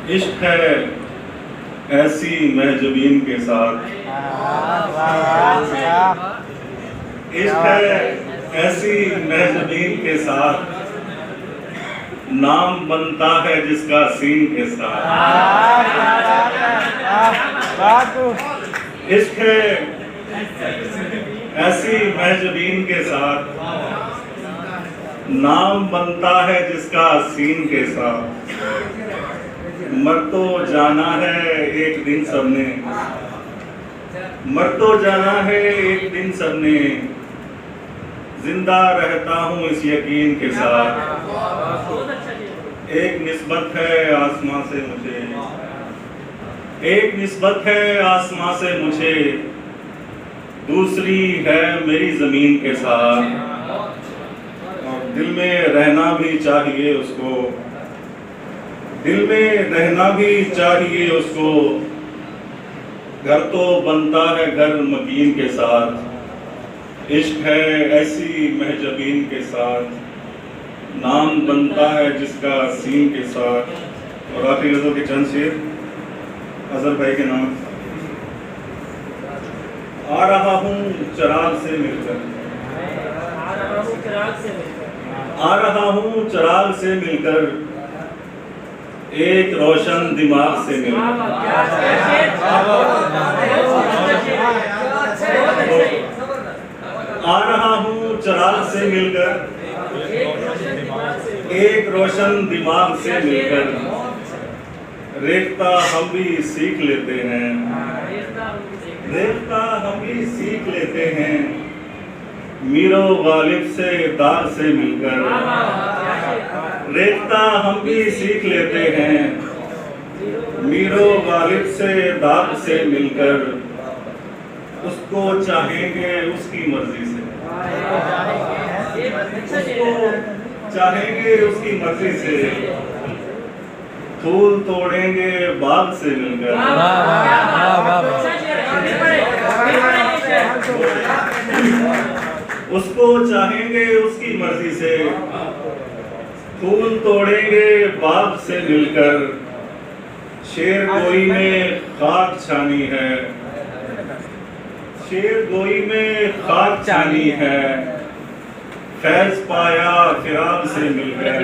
इश्क है ऐसी महजबीन के साथ, इश्क है ऐसी महजबीन के साथ, नाम बनता है जिसका सीन के साथ। इश्क है ऐसी महजबीन के साथ, नाम बनता है जिसका सीन के साथ। मर तो जाना है एक दिन सबने, मर तो जाना है एक दिन सबने, जिंदा रहता हूँ इस यकीन के साथ। एक निस्बत है आसमां से मुझे, एक निस्बत है आसमां से मुझे, दूसरी है मेरी जमीन के साथ। और दिल में रहना भी चाहिए उसको, दिल में रहना भी चाहिए उसको, घर तो बनता है घर मकीन के साथ। इश्क है ऐसी महजबीन के साथ, नाम बनता है जिसका सीन के साथ। और आखिरी गज़ल के चंद शेर अजहर भाई के नाम। आ रहा हूँ चिराग से मिलकर, आ रहा हूँ चिराग से मिलकर, एक रोशन दिमाग से मिलकर। आ रहा हूँ चिराग से मिलकर, एक रोशन दिमाग से मिलकर, रेखता हम भी सीख लेते हैं, रेखता हम भी सीख लेते हैं, मीरो गालिब से दाग से मिलकर। रेखता हम भी सीख लेते हैं, मीरो गालिब से दाग से मिलकर, उसको चाहेंगे उसकी मर्जी से, उसको चाहेंगे उसकी मर्जी से, फूल तोड़ेंगे बाग से मिलकर। उसको चाहेंगे उसकी मर्जी से, फूल तोड़ेंगे बाग से मिलकर। शेर गोई में खाक छानी है, शेर गोई में खाक छानी है, फैज पाया फिराक से मिलकर।